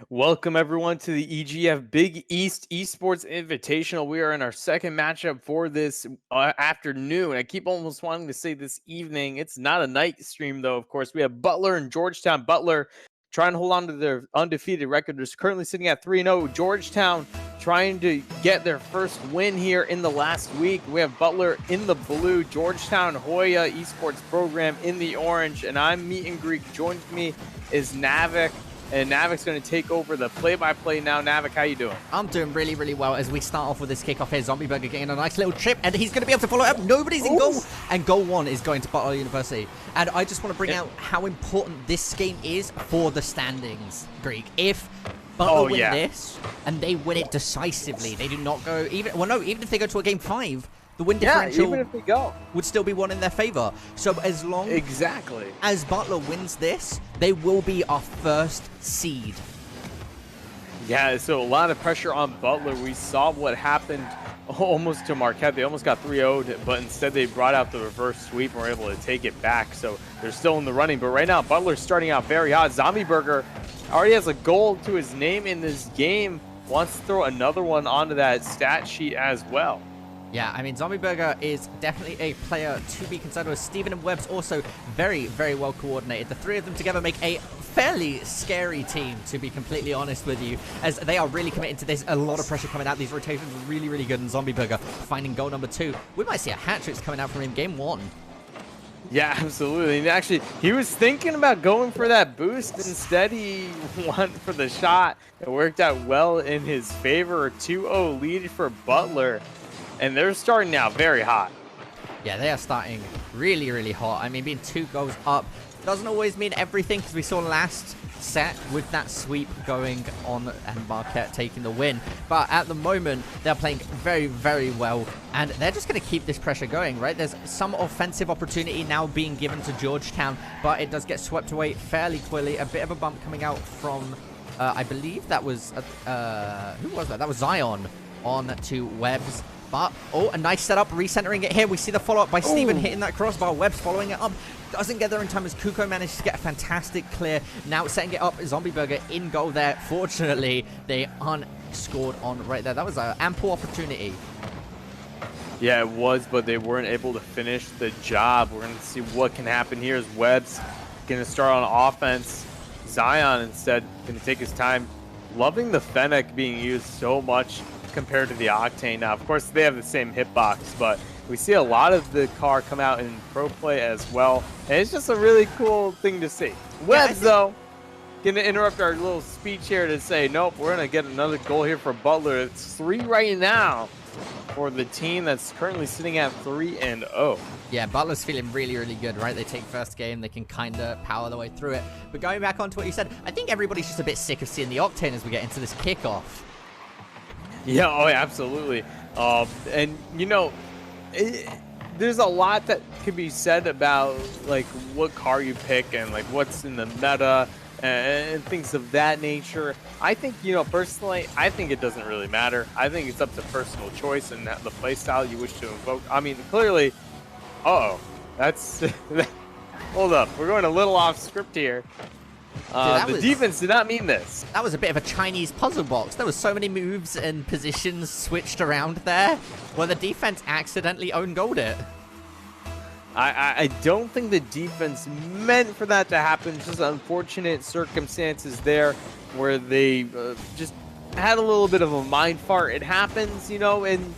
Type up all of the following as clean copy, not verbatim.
Welcome everyone to the EGF Big East Esports Invitational. We are in our second matchup for this afternoon. I keep almost wanting to say this evening. It's not a night stream though, of course. We have Butler and Georgetown. Butler trying to hold on to their undefeated record. They're currently sitting at 3-0. Georgetown trying to get their first win here in the last week. We have Butler in the blue, Georgetown Hoya Esports program in the orange, and I'm Meet and Greek. Joining me is Navik. And Navik's going to take over the play-by-play now. Navik, how you doing? I'm doing really, really well as we start off with this kickoff here. Zombie Burger getting a nice little chip, and he's going to be able to follow it up. Nobody's in goal, and goal one is going to Butler University. And I just want to bring out how important this game is for the standings, Greek. If Butler win this, and they win it decisively, they do not go even... Well, no, even if they go to a game 5, the win differential even if they go, would still be one in their favor. So as long as Butler wins this, they will be our first seed. Yeah, so a lot of pressure on Butler. We saw what happened almost to Marquette. They almost got 3-0'd, but instead they brought out the reverse sweep and were able to take it back. So they're still in the running. But right now, Butler's starting out very hot. Zombie Burger already has a goal to his name in this game. Wants to throw another one onto that stat sheet as well. Yeah, I mean, Zombie Burger is definitely a player to be concerned with. Steven and Webb's also very, very well coordinated. The three of them together make a fairly scary team, to be completely honest with you, as they are really committed to this. A lot of pressure coming out. These rotations are really, really good, and Zombie Burger finding goal number 2. We might see a hat-trick coming out from him game 1. Yeah, absolutely. And actually, he was thinking about going for that boost. Instead, he went for the shot. It worked out well in his favor. A 2-0 lead for Butler. And they're starting now very hot. Yeah, they are starting really, really hot. I mean, being 2 goals up doesn't always mean everything, because we saw last set with that sweep going on and Marquette taking the win. But at the moment, they're playing very, very well, and they're just going to keep this pressure going, right? There's some offensive opportunity now being given to Georgetown, but it does get swept away fairly quickly. A bit of a bump coming out from, I believe that was, who was that? That was Zion on to Webbs. But, a nice setup, recentering it here. We see the follow-up by Steven hitting that crossbar. Webb's following it up. Doesn't get there in time as Kuko manages to get a fantastic clear. Now setting it up, Zombie Burger in goal there. Fortunately, they aren't scored on right there. That was an ample opportunity. Yeah, it was, but they weren't able to finish the job. We're going to see what can happen here as Webb's going to start on offense. Zion instead going to take his time. Loving the Fennec being used so much compared to the Octane. Now, of course, they have the same hitbox, but we see a lot of the car come out in pro play as well, and it's just a really cool thing to see. Webbs, though, going to interrupt our little speech here to say, nope, we're going to get another goal here for Butler. It's 3 right now for the team that's currently sitting at 3-0. Yeah, Butler's feeling really, really good, right? They take first game, they can kind of power their way through it. But going back onto what you said, I think everybody's just a bit sick of seeing the Octane as we get into this kickoff. Yeah, oh, yeah, absolutely. And, you know, there's a lot that could be said about, like, what car you pick and, like, what's in the meta and things of that nature. I think, you know, personally, I think it doesn't really matter. I think it's up to personal choice and the play style you wish to invoke. I mean, clearly, that's... Hold up, we're going a little off script here. The defense did not mean this. That was a bit of a Chinese puzzle box. There was so many moves and positions switched around there where the defense accidentally own goaled it. I don't think the defense meant for that to happen. Just unfortunate circumstances there where they just had a little bit of a mind fart. It happens, you know, and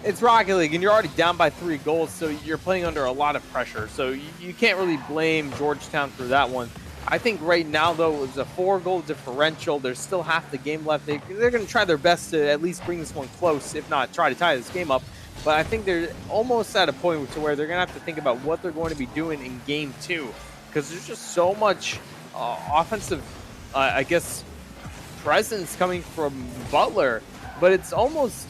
it's Rocket League, and you're already down by 3 goals, so you're playing under a lot of pressure. So you can't really blame Georgetown for that one. I think right now, though, it's a 4-goal differential. There's still half the game left. They're going to try their best to at least bring this one close, if not try to tie this game up. But I think they're almost at a point to where they're going to have to think about what they're going to be doing in Game 2. Because there's just so much offensive, I guess, presence coming from Butler. But it's almost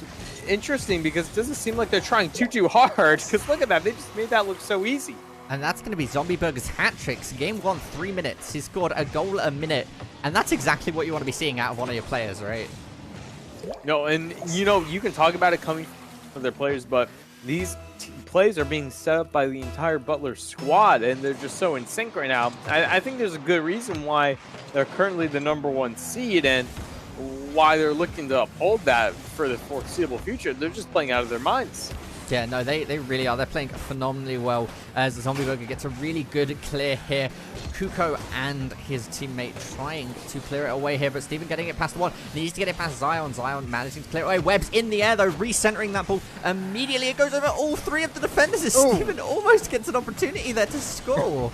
interesting because it doesn't seem like they're trying too hard. Because look at that. They just made that look so easy. And that's going to be Zombie Burger's hat-tricks. Game 1, 3 minutes. He scored a goal a minute. And that's exactly what you want to be seeing out of one of your players, right? No, and, you know, you can talk about it coming from their players, but these plays are being set up by the entire Butler squad, and they're just so in sync right now. I think there's a good reason why they're currently the #1 seed, and why they're looking to uphold that for the foreseeable future. They're just playing out of their minds. Yeah, no, they really are. They're playing phenomenally well as the Zombie Burger gets a really good clear here. Kuko and his teammate trying to clear it away here, but Steven getting it past the one. Needs to get it past Zion. Zion managing to clear it away. Webb's in the air, though, recentering that ball. Immediately, it goes over all three of the defenders as Steven almost gets an opportunity there to score.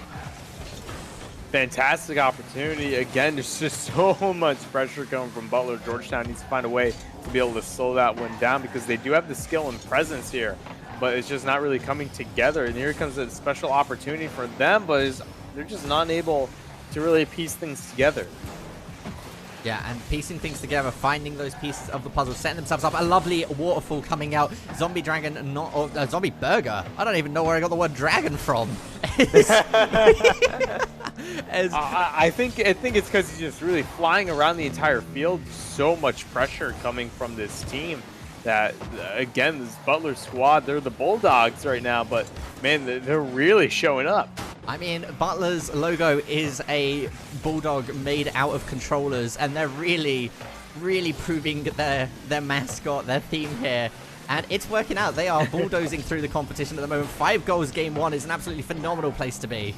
Fantastic opportunity. Again, there's just so much pressure coming from Butler. Georgetown needs to find a way to be able to slow that one down because they do have the skill and presence here, but it's just not really coming together. And here comes a special opportunity for them, but they're just not able to really piece things together. Yeah, and piecing things together, finding those pieces of the puzzle, setting themselves up. A lovely waterfall coming out. Zombie Dragon, Zombie Burger. I don't even know where I got the word dragon from. I think it's because he's just really flying around the entire field. So much pressure coming from this team that, again, this Butler squad, they're the Bulldogs right now, but man, they're really showing up. I mean, Butler's logo is a bulldog made out of controllers, and they're really, really proving their mascot, their theme here. And it's working out. They are bulldozing through the competition at the moment. 5 goals game 1 is an absolutely phenomenal place to be.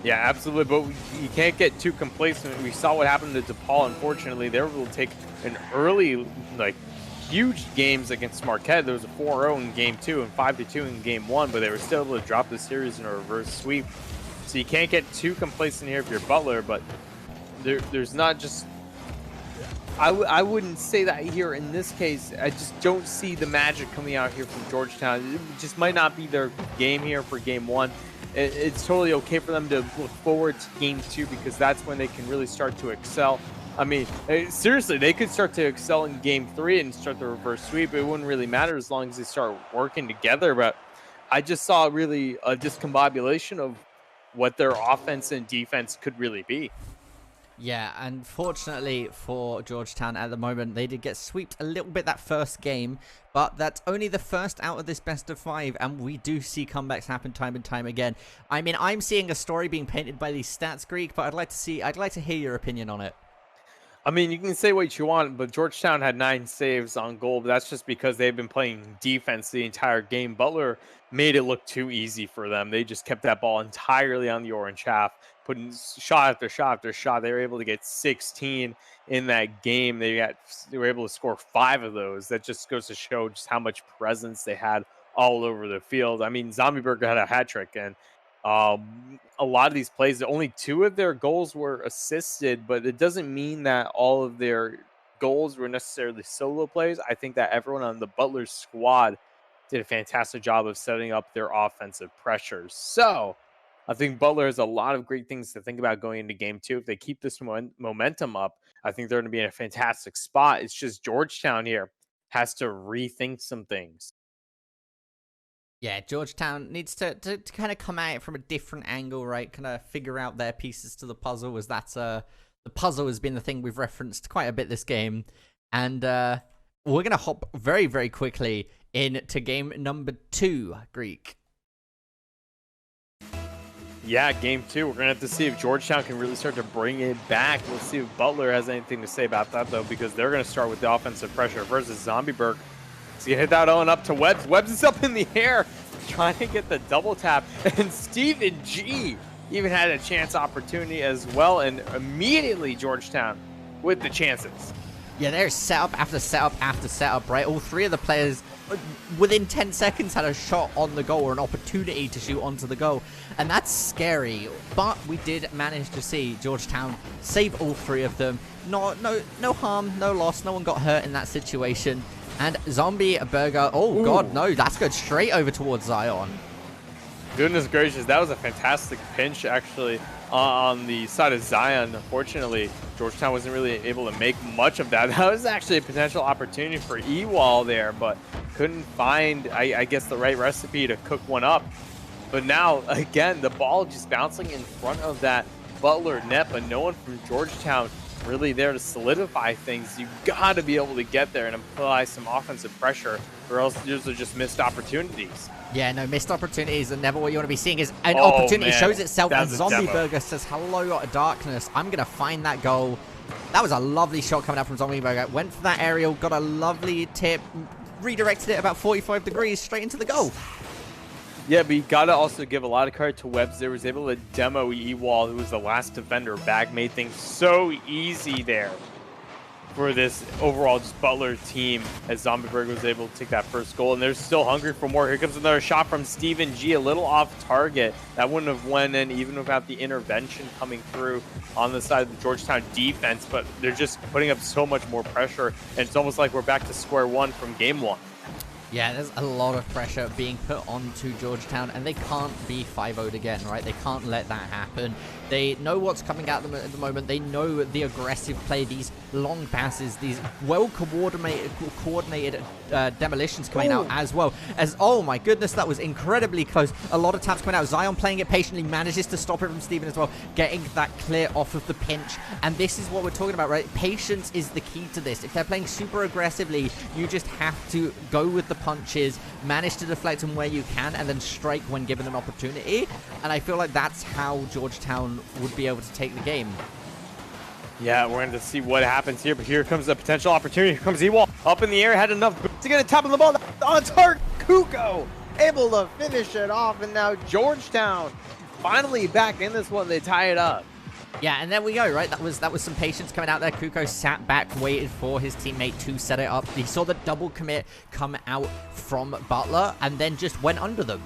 Yeah, absolutely, but you can't get too complacent. We saw what happened to DePaul. Unfortunately, they were able to take an early, huge games against Marquette. There was a 4-0 in game 2 and 5-2 in game 1, but they were still able to drop the series in a reverse sweep. So you can't get too complacent here if you're Butler, but there's not just... I wouldn't say that here in this case. I just don't see the magic coming out here from Georgetown. It just might not be their game here for game 1. It's totally okay for them to look forward to game 2 because that's when they can really start to excel. I mean, seriously, they could start to excel in game 3 and start the reverse sweep. It wouldn't really matter as long as they start working together. But I just saw really a discombobulation of what their offense and defense could really be. Yeah, unfortunately for Georgetown at the moment, they did get swept a little bit that first game, but that's only the first out of this best of 5, and we do see comebacks happen time and time again. I mean, I'm seeing a story being painted by these stats, Greek, but I'd like to hear your opinion on it. I mean, you can say what you want, but Georgetown had 9 saves on goal, but that's just because they've been playing defense the entire game. Butler made it look too easy for them. They just kept that ball entirely on the orange half, putting shot after shot after shot. They were able to get 16 in that game. They were able to score 5 of those. That just goes to show just how much presence they had all over the field. I mean, Zombie Burger had a hat trick, and a lot of these plays, only 2 of their goals were assisted, but it doesn't mean that all of their goals were necessarily solo plays. I think that everyone on the Butler squad did a fantastic job of setting up their offensive pressures. So I think Butler has a lot of great things to think about going into game 2. If they keep this momentum up, I think they're going to be in a fantastic spot. It's just Georgetown here has to rethink some things. Yeah, Georgetown needs to kind of come at it from a different angle, right? Kind of figure out their pieces to the puzzle, as that's the puzzle has been the thing we've referenced quite a bit this game. And we're going to hop very, very quickly into game number 2, Greek. Yeah, game 2. We're going to have to see if Georgetown can really start to bring it back. We'll see if Butler has anything to say about that, though, because they're going to start with the offensive pressure versus Zombieberg. He's going to hit that on up to Webbs. Webbs is up in the air trying to get the double tap. And Steven G even had a chance opportunity as well. And immediately Georgetown with the chances. Yeah, there's setup after setup after setup, right? All 3 of the players within 10 seconds had a shot on the goal or an opportunity to shoot onto the goal. And that's scary. But we did manage to see Georgetown save all 3 of them. No harm, no loss. No one got hurt in that situation. And Zombie Burger, oh god, no, that's going straight over towards Zion. Goodness gracious, that was a fantastic pinch, actually, on the side of Zion. Unfortunately, Georgetown wasn't really able to make much of that. That was actually a potential opportunity for Ewall there, but couldn't find, I guess, the right recipe to cook one up. But now, again, the ball just bouncing in front of that Butler net, but no one from Georgetown really there to solidify things. You got to be able to get there and apply some offensive pressure, or else those are just missed opportunities. Yeah, no, missed opportunities are never what you want to be seeing. Is an Oh, opportunity man. shows itself, and That's a Zombie demo. Burger says, hello, darkness. I'm going to find that goal. That was a lovely shot coming out from Zombie Burger. Went for that aerial, got a lovely tip, redirected it about 45 degrees straight into the goal. Yeah, but you got to also give a lot of credit to Webbs. There was able to demo E-Wall, who was the last defender back, made things so easy there for this overall just Butler team as Zombieberg was able to take that first goal. And they're still hungry for more. Here comes another shot from Steven G, a little off target. That wouldn't have went in even without the intervention coming through on the side of the Georgetown defense, but they're just putting up so much more pressure, and it's almost like we're back to square one from game one. Yeah, there's a lot of pressure being put onto Georgetown, and they can't be 5-0'd again, right? They can't let that happen. They know what's coming at them at the moment. They know the aggressive play, these long passes, these well-coordinated demolitions coming out as well. As, oh my goodness, that was incredibly close. A lot of taps coming out. Zion playing it patiently, manages to stop it from Steven as well, getting that clear off of the pinch. And this is what we're talking about, right? Patience is the key to this. If they're playing super aggressively, you just have to go with the punches, manage to deflect them where you can, and then strike when given an opportunity. And I feel like that's how Georgetown would be able to take the game. Yeah, we're going to see what happens here, but here comes a potential opportunity. Here comes Ewald up in the air, had enough to get a tap on the ball. On target, Kuko able to finish it off, and now Georgetown finally back in this one. They tie it up. Yeah, and there we go, right? That was some patience coming out there. Kuko sat back, waited for his teammate to set it up. He saw the double commit come out from Butler, and then just went under them.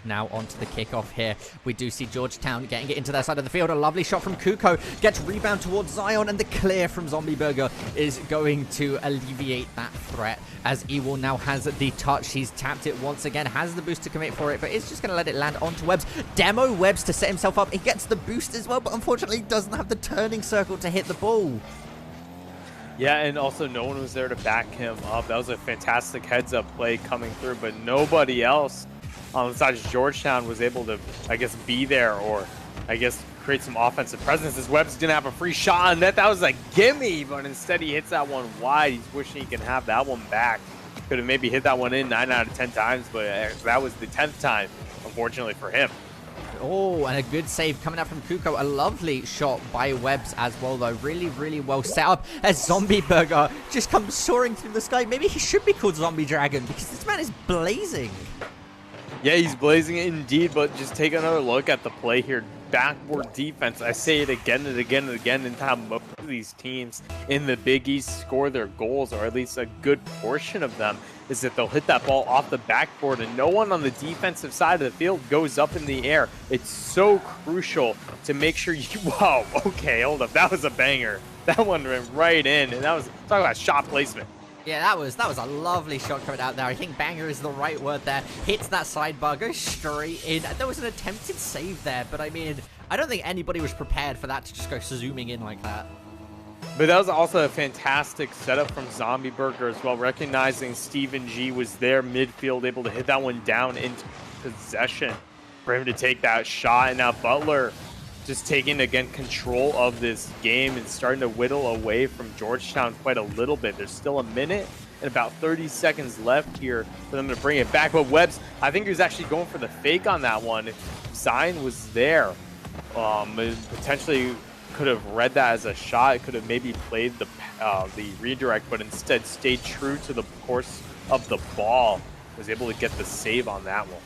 Now onto the kickoff here. We do see Georgetown getting it into their side of the field. A lovely shot from Kuko. Gets rebound towards Zion, and the clear from Zombie Burger is going to alleviate that threat. As Ewell now has the touch. He's tapped it once again. Has the boost to commit for it, but it's just going to let it land onto Webbs. Demo Webbs to set himself up. He gets the boost as well, but unfortunately doesn't have the turning circle to hit the ball. Yeah, and also no one was there to back him up. That was a fantastic heads-up play coming through, but nobody else on the side of Georgetown was able to, I guess, be there or, I guess, create some offensive presence. As Webbs didn't have a free shot on net. That was a gimme, but instead he hits that one wide. He's wishing he can have that one back. Could have maybe hit that one in 9 out of 10 times, but that was the 10th time, unfortunately for him. Oh, and a good save coming out from Kuko. A lovely shot by Webbs as well, though. Really, really well set up as Zombie Burger just comes soaring through the sky. Maybe he should be called Zombie Dragon because this man is blazing. Yeah, he's blazing it indeed, but just take another look at the play here. Backboard defense. I say it again and again and again, and how most of these teams in the Big East score their goals, or at least a good portion of them, is that they'll hit that ball off the backboard and no one on the defensive side of the field goes up in the air. It's so crucial to make sure you... Whoa, okay, hold up. That was a banger. That one went right in, and that was... Talk about shot placement. Yeah, that was a lovely shot coming out there. I think banger is the right word there. Hits that sidebar, goes straight in. There was an attempted save there, but I mean, I don't think anybody was prepared for that to just go zooming in like that. But that was also a fantastic setup from Zombie Burger as well, recognizing Steven G was there midfield, able to hit that one down into possession for him to take that shot. And now Butler just taking, again, control of this game and starting to whittle away from Georgetown quite a little bit. There's still a minute and about 30 seconds left here for them to bring it back. But Webbs, I think he was actually going for the fake on that one. If Zion was there, potentially could have read that as a shot. It could have maybe played the redirect, but instead stayed true to the course of the ball. Was able to get the save on that one.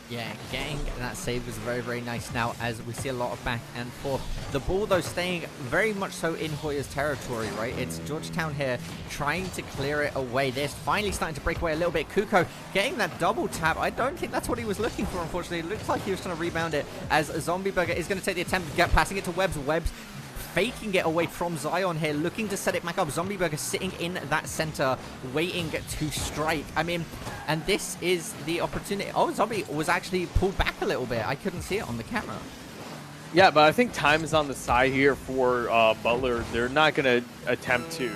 Yeah, getting that save was very, very nice now as we see a lot of back and forth. The ball, though, staying very much so in Hoyer's territory, right? It's Georgetown here trying to clear it away. They're finally starting to break away a little bit. Kuko getting that double tap. I don't think that's what he was looking for, unfortunately. It looks like he was trying to rebound it as Zombie Burger is going to take the attempt, passing it to Webbs. Webbs faking it away from Zion here, looking to set it back up. Zombie Burger sitting in that center, waiting to strike. I mean, and this is the opportunity. Oh, Zombie was actually pulled back a little bit. I couldn't see it on the camera. Yeah, but I think time is on the side here for Butler. They're not going to attempt to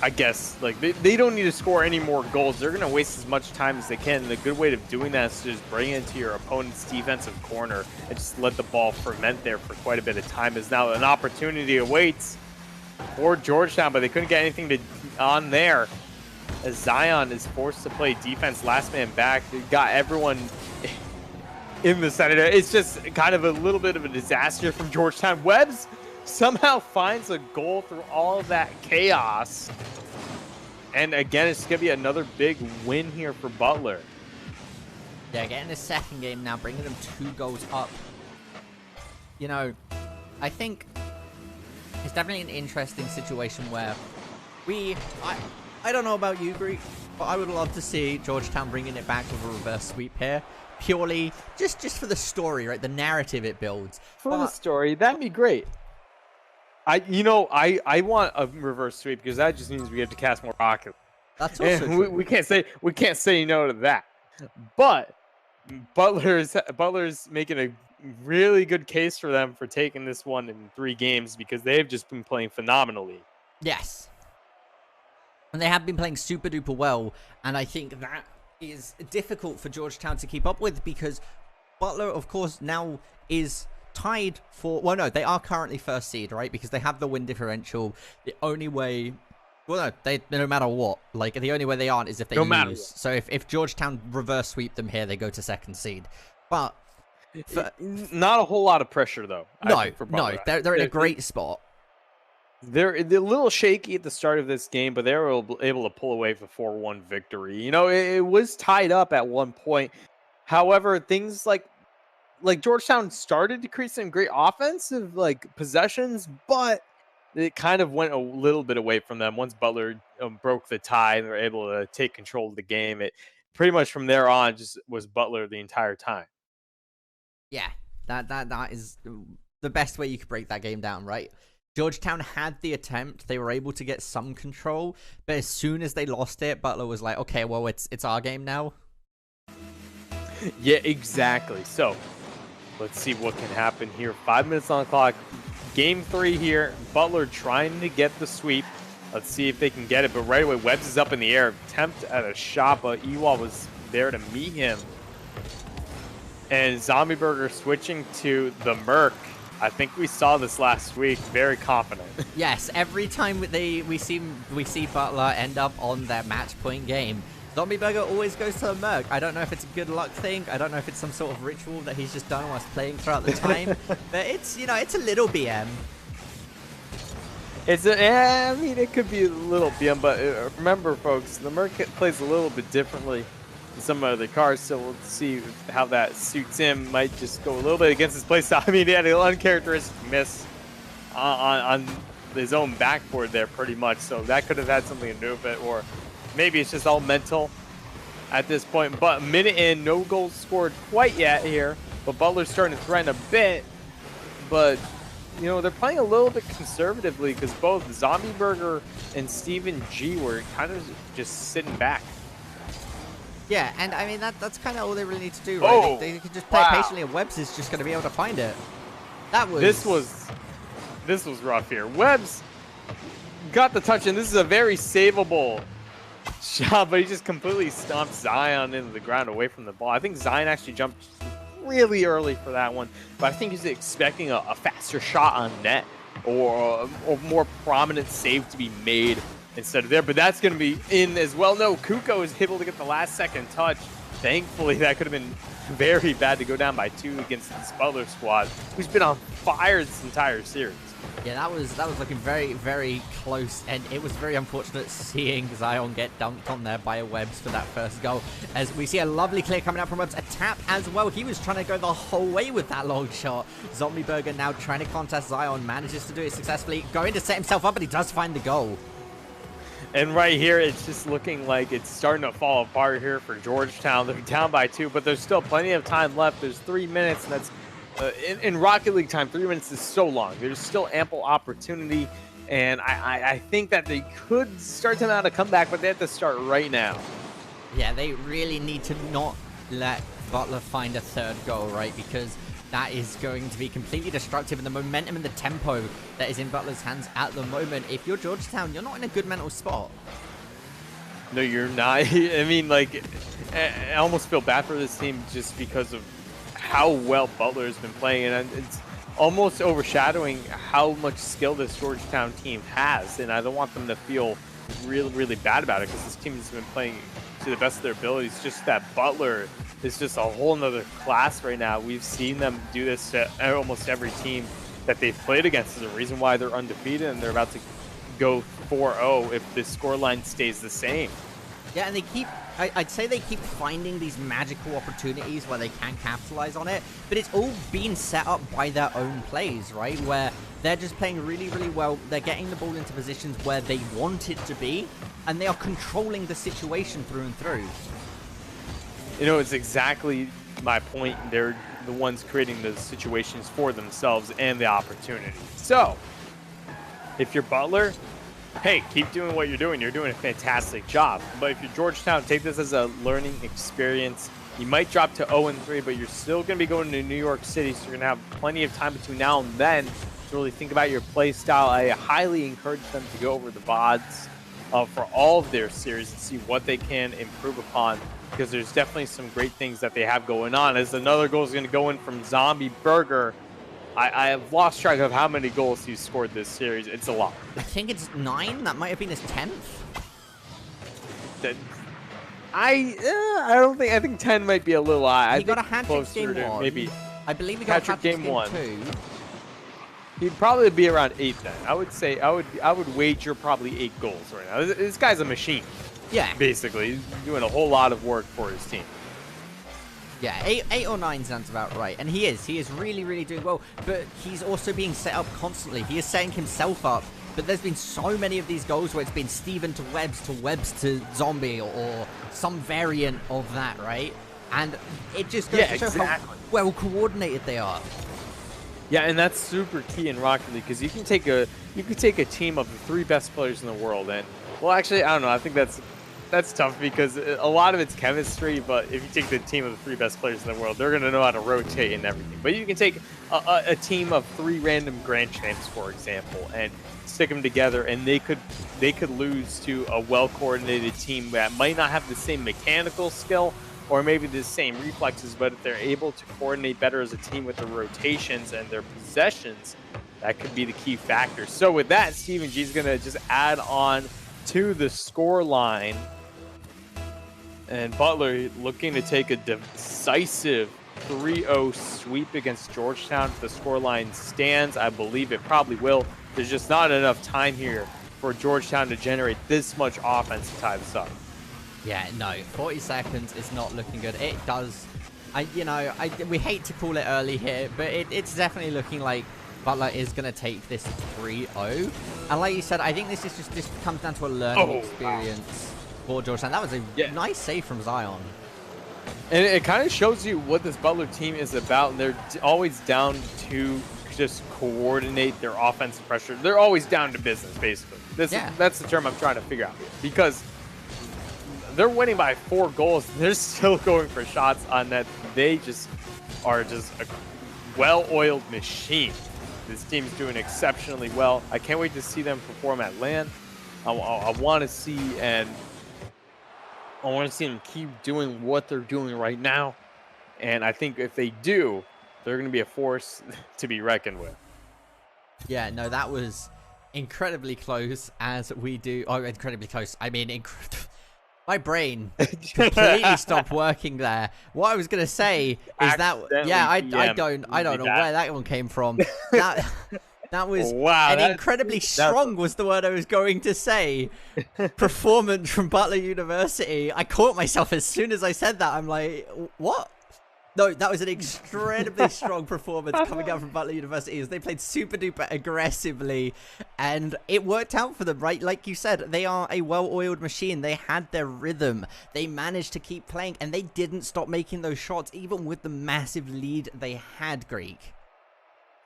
I guess, like, they don't need to score any more goals. They're going to waste as much time as they can. And the good way of doing that is to just bring it into your opponent's defensive corner and just let the ball ferment there for quite a bit of time. As now an opportunity awaits for Georgetown, but they couldn't get anything on there. As Zion is forced to play defense, last man back. They got everyone in the center. It's just kind of a little bit of a disaster from Georgetown. Webbs somehow finds a goal through all of that chaos. And again, it's going to be another big win here for Butler. Yeah, getting the second game now, bringing them 2 goals up. You know, I think it's definitely an interesting situation where I don't know about you, Greek, but I would love to see Georgetown bringing it back with a reverse sweep here. Purely just for the story, right? The narrative it builds. For the story, that'd be great. I want a reverse sweep because that just means we have to cast more rockets. That's also true. we can't say no to that. But Butler's making a really good case for them for taking this one in 3 games because they've just been playing phenomenally. Yes. And they have been playing super duper well, and I think that is difficult for Georgetown to keep up with because Butler, of course, now is tied for... Well, no, they are currently first seed, right? Because they have the win differential. The only way... Well, no, no matter what. Like, the only way they aren't is if they lose. So if Georgetown reverse sweep them here, they go to second seed. But... not a whole lot of pressure, though. No, they're in a great spot. They're a little shaky at the start of this game, but they were able to pull away for 4-1 victory. You know, it was tied up at one point. However, things like Georgetown started to create some great offensive possessions, but it kind of went a little bit away from them. Once Butler broke the tie and they were able to take control of the game, it pretty much from there on just was Butler the entire time. Yeah, that is the best way you could break that game down, right? Georgetown had the attempt. They were able to get some control, but as soon as they lost it, Butler was like, okay, well, it's our game now. Yeah, exactly. So let's see what can happen here. 5 minutes on the clock. Game 3 here. Butler trying to get the sweep. Let's see if they can get it. But right away, Webbs is up in the air. Attempt at a shot, but Ewell was there to meet him. And Zombie Burger switching to the Merc. I think we saw this last week. Very confident. Yes, every time we see Butler end up on their match point game, Zombie Burger always goes to the Merc. I don't know if it's a good luck thing. I don't know if it's some sort of ritual that he's just done whilst playing throughout the time. But it's, you know, it's a little BM. I mean, it could be a little BM, but remember, folks, the Merc plays a little bit differently than some of the cards, so we'll see how that suits him. Might just go a little bit against his playstyle. I mean, he had an uncharacteristic miss on his own backboard there, pretty much, so that could have had something to do with it, or maybe it's just all mental at this point. But a minute in, no goals scored quite yet here, but Butler's starting to threaten a bit, but you know, they're playing a little bit conservatively because both Zombie Burger and Steven G were kind of just sitting back. Yeah, and I mean, that's kind of all they really need to do, right? Oh, they can just play it patiently, and Webbs is just going to be able to find it. This was rough here. Webbs Got the touch, and this is a very savable shot, but he just completely stomped Zion into the ground away from the ball. I think Zion actually jumped really early for that one, but I think he's expecting a faster shot on net or a more prominent save to be made instead of there, but that's going to be in as well. No, Kuko is able to get the last second touch. Thankfully, that could have been very bad to go down by 2 against this Butler squad, who's been on fire this entire series. Yeah, that was looking very, very close, and it was very unfortunate seeing Zion get dunked on there by Webbs for that first goal. As we see a lovely clear coming out from Webbs, a tap as well. He was trying to go the whole way with that long shot. Zombie Burger now trying to contest Zion, manages to do it successfully, going to set himself up, but he does find the goal. And right here, it's just looking like it's starting to fall apart here for Georgetown. They're down by 2, but there's still plenty of time left. There's 3 minutes, and that's in Rocket League time, 3 minutes is so long. There's still ample opportunity, and I think that they could start to mount a comeback, but they have to start right now. Yeah, they really need to not let Butler find a third goal, right? Because that is going to be completely destructive, and the momentum and the tempo that is in Butler's hands at the moment. If you're Georgetown, you're not in a good mental spot. No, you're not. I mean, like, I almost feel bad for this team just because of how well Butler has been playing, and it's almost overshadowing how much skill this Georgetown team has. And I don't want them to feel really, really bad about it because this team has been playing to the best of their abilities. Just that Butler is just a whole nother class right now. We've seen them do this to almost every team that they've played against. There's a reason why they're undefeated, and they're about to go 4-0 if the scoreline stays the same. Yeah, and they keep, I'd say they keep finding these magical opportunities where they can capitalize on it, but it's all been set up by their own plays, right? Where they're just playing really, really well. They're getting the ball into positions where they want it to be, and they are controlling the situation through and through. You know, it's exactly my point. They're the ones creating the situations for themselves and the opportunity. So, if you're Butler, hey, keep doing what you're doing. You're doing a fantastic job. But if you're Georgetown, take this as a learning experience. You might drop to 0-3, but you're still going to be going to New York City, so you're going to have plenty of time between now and then to really think about your play style. I highly encourage them to go over the VODs for all of their series and see what they can improve upon, because there's definitely some great things that they have going on. As another goal is going to go in from Zombie Burger. I have lost track of how many goals he's scored this series. It's a lot. I think it's 9. That might have been his 10th. I don't think. I think 10 might be a little high. He got a hat-trick game 1. Maybe. I believe he got a hat-trick game 1. 2. He'd probably be around 8 then. I would say I would wager probably 8 goals right now. This guy's a machine. Yeah. Basically, he's doing a whole lot of work for his team. Yeah, 8 or 9 sounds about right. And he is really, really doing well. But he's also being set up constantly. He is setting himself up. But there's been so many of these goals where it's been Steven to Webbs to Zombie, or some variant of that, right? And it just goes to show how well coordinated they are. Yeah, and that's super key in Rocket League, because you can take a team of the 3 best players in the world, and well, actually, I don't know. I think that's tough because a lot of it's chemistry. But if you take the team of the 3 best players in the world, they're gonna know how to rotate and everything. But you can take a team of 3 random grand champs, for example, and stick them together, and they could lose to a well-coordinated team that might not have the same mechanical skill or maybe the same reflexes, but if they're able to coordinate better as a team with their rotations and their possessions, that could be the key factor. So with that, Steven G is going to just add on to the score line. And Butler looking to take a decisive 3-0 sweep against Georgetown. If the scoreline stands, I believe it probably will. There's just not enough time here for Georgetown to generate this much offense to tie this up. Yeah, no, 40 seconds is not looking good. It does, we hate to call it early here, but it's definitely looking like Butler is going to take this 3-0. And like you said, I think this comes down to a learning experience for Georgetown. That was a nice save from Zion. And it kind of shows you what this Butler team is about. And they're always down to just coordinate their offensive pressure. They're always down to business, basically. That's the term I'm trying to figure out. Because they're winning by 4 goals. They're still going for shots on net. They just are just a well-oiled machine. This team's doing exceptionally well. I can't wait to see them perform at LAN. I want to see them keep doing what they're doing right now. And I think if they do, they're going to be a force to be reckoned with. Yeah, no, that was incredibly close as we do. Oh, incredibly close. I mean, my brain completely stopped working there. What I was gonna say is that I don't know where that one came from. That was incredibly strong was the word I was going to say. Performance from Butler University. I caught myself as soon as I said that. I'm like, what? No, that was an incredibly strong performance coming out from Butler University as they played super duper aggressively, and it worked out for them, right? Like you said, they are a well-oiled machine. They had their rhythm. They managed to keep playing, and they didn't stop making those shots, even with the massive lead they had, Greek.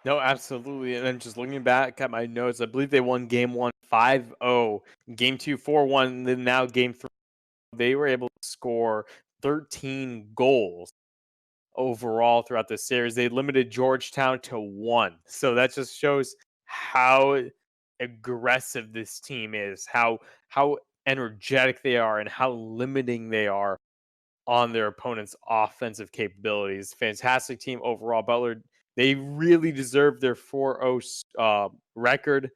No, absolutely. And then just looking back at my notes, I believe they won game 1 5-0, game 2 4-1, and then now game 3 they were able to score 13 goals. overall throughout the series. They limited Georgetown to 1. So that just shows how aggressive this team is, how energetic they are, and how limiting they are on their opponent's offensive capabilities. Fantastic team overall. Butler, they really deserve their 4-0 record,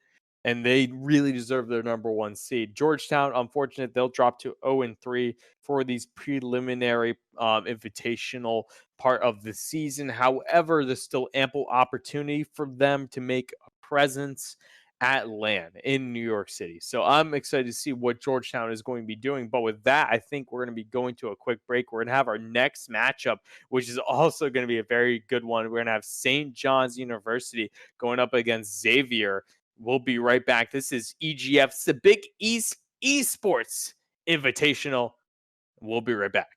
and they really deserve their number 1 seed. Georgetown, unfortunate, they'll drop to 0-3 for these preliminary invitational part of the season. However, there's still ample opportunity for them to make a presence at LAN in New York City. So I'm excited to see what Georgetown is going to be doing. But with that, I think we're going to be going to a quick break. We're going to have our next matchup, which is also going to be a very good one. We're going to have St. John's University going up against Xavier. We'll be right back. This is EGF's the Big East Esports Invitational. We'll be right back.